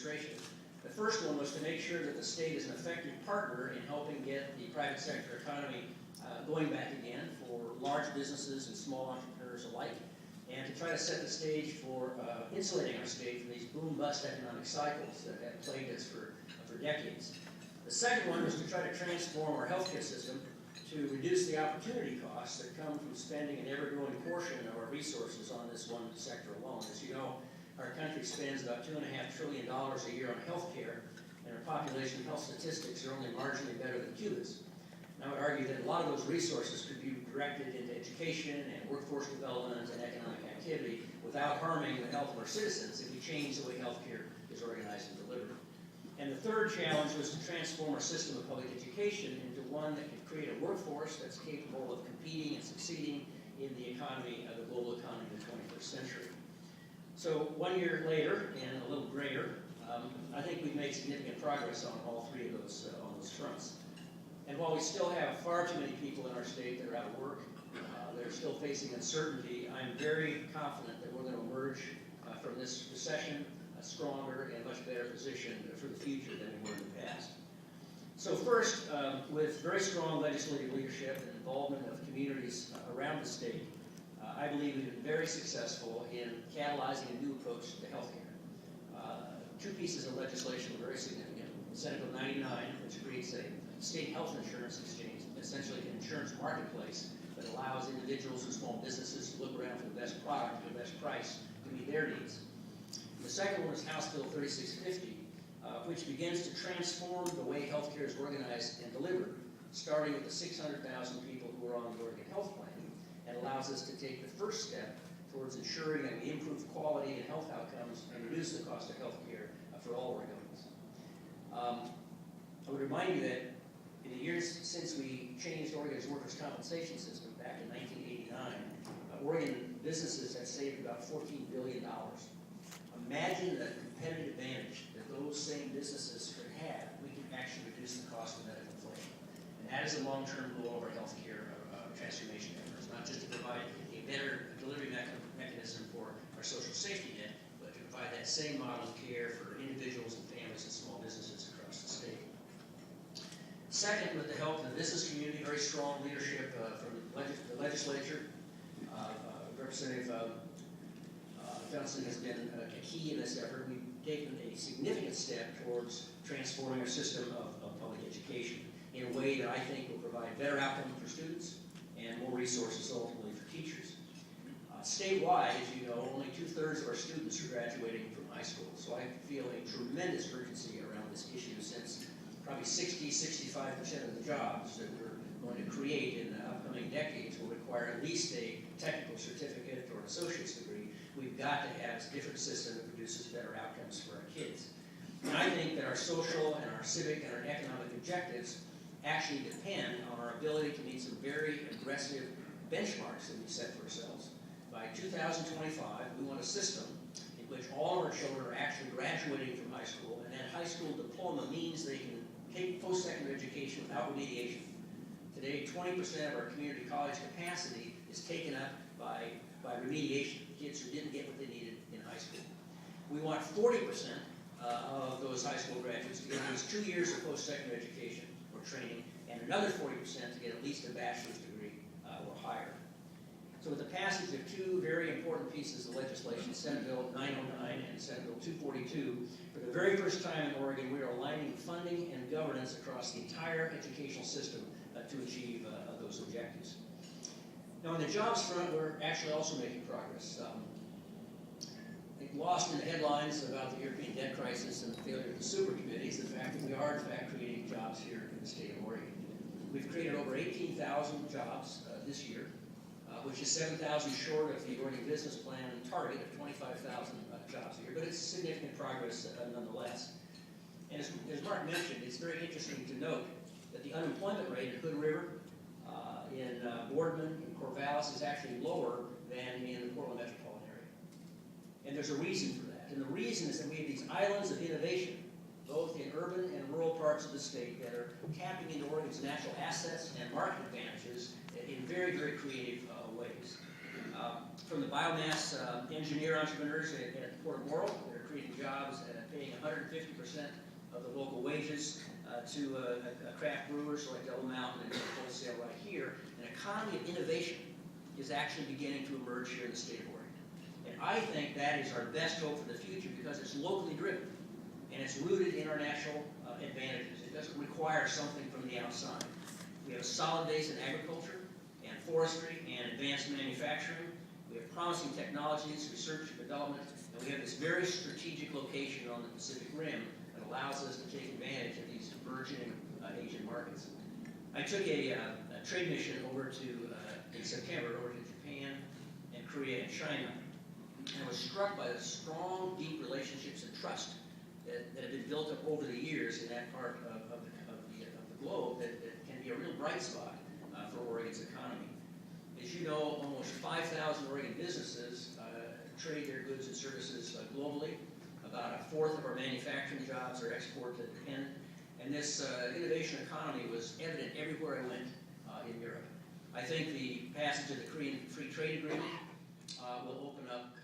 administration. The first one was to make sure that the state is an effective partner in helping get the private sector economy going back again for large businesses and small entrepreneurs alike, and to try to set the stage for insulating our state from these boom-bust economic cycles that have plagued us for decades. The second one was to try to transform our healthcare system to reduce the opportunity costs that come from spending an ever-growing portion of our resources on this one sector alone. As you know, our country spends about $2.5 trillion a year on healthcare, and our population health statistics are only marginally better than Cuba's. And I would argue that a lot of those resources could be directed into education and workforce development and economic activity without harming the health of our citizens if we change the way healthcare is organized and delivered. And the third challenge was to transform our system of public education into one that could create a workforce that's capable of competing and succeeding in the economy, the global economy of the 21st century. So 1 year later, and a little greater, I think we've made significant progress on all three of those fronts. And while we still have far too many people in our state that are out of work, that are still facing uncertainty, I'm very confident that we're going to emerge from this recession stronger and much better positioned for the future than we were in the past. So first, with very strong legislative leadership and involvement of communities around the state, I believe we've been very successful in catalyzing a new approach to healthcare. Two pieces of legislation were very significant. Senate Bill 99, which creates a state health insurance exchange, essentially an insurance marketplace that allows individuals and small businesses to look around for the best product at the best price to meet their needs. The second one is House Bill 3650, which begins to transform the way healthcare is organized and delivered, starting with the 600,000 people who are on the Oregon Health Plan, and allows us to take the first step towards ensuring that we improve quality and health outcomes and reduce the cost of healthcare for all Oregonians. I would remind you that in the years since we changed Oregon's workers' compensation system back in 1989, Oregon businesses have saved about $14 billion. Imagine the competitive advantage that those same businesses could have if we could actually reduce the cost of medical inflation. And that is a long-term goal of our healthcare transformation efforts, not just to provide a better delivery mechanism for our social safety net, but to provide that same model of care for individuals and families and small businesses across the state. Second, with the help of the business community, very strong leadership from the legislature, Representative Johnson has been a key in this effort. We've taken a significant step towards transforming our system of public education in a way that I think will provide better outcomes for students and more resources ultimately for teachers. Statewide, as you know, only 2/3 of our students are graduating from high school, so I feel a tremendous urgency around this issue since probably 60–65% of the jobs that we're going to create in the upcoming decades will require at least a technical certificate or an associate's degree. We've got to have a different system that produces better outcomes for our kids. And I think that our social and our civic and our economic objectives actually depend on our ability to meet some very aggressive benchmarks that we set for ourselves. By 2025, we want a system in which all of our children are actually graduating from high school, and that high school diploma means they can take post-secondary education without remediation. Today, 20% of our community college capacity is taken up by remediation, kids who didn't get what they needed in high school. We want 40% of those high school graduates to get at least 2 years of post-secondary education or training, and another 40% to get at least a bachelor's degree or higher. So with the passage of two very important pieces of legislation, Senate Bill 909 and Senate Bill 242, for the very first time in Oregon, we are aligning funding and governance across the entire educational system to achieve those objectives. Now, on the jobs front, we're actually also making progress. Lost in the headlines about the European debt crisis and the failure of the super committee is the fact that we are, in fact, creating jobs here in the state of Oregon. We've created over 18,000 jobs this year, which is 7,000 short of the Oregon Business Plan target of 25,000 jobs a year, but it's significant progress nonetheless. And as Mark mentioned, it's very interesting to note that the unemployment rate in Hood River, in Boardman, and Corvallis is actually lower than in the Portland metropolitan area. And there's a reason for that. And the reason is that we have these islands of innovation, both in urban and rural parts of the state, that are tapping into Oregon's natural assets and market advantages in very, very creative ways. From the biomass engineer entrepreneurs at Port of Morrow, that are creating jobs, paying 150% of the local wages to craft brewers like Double Mountain and wholesale right here. An economy of innovation is actually beginning to emerge here in the state of Oregon. And I think that is our best hope for the future because it's locally driven and it's rooted in our natural advantages. It doesn't require something from the outside. We have a solid base in agriculture and forestry and advanced manufacturing. We have promising technologies, research and development, and we have this very strategic location on the Pacific Rim that allows us to take advantage of these emerging Asian markets. I took a trade mission over to, in September, over to Japan and Korea and China, and I was struck by the strong, deep relationships and trust that have been built up over the years in that part of the globe that can be a real bright spot for Oregon's economy. As you know, almost 5,000 Oregon businesses trade their goods and services globally. About a fourth of our manufacturing jobs are export dependent. And this innovation economy was evident everywhere I went in Europe. I think the passage of the Korean Free Trade Agreement will open up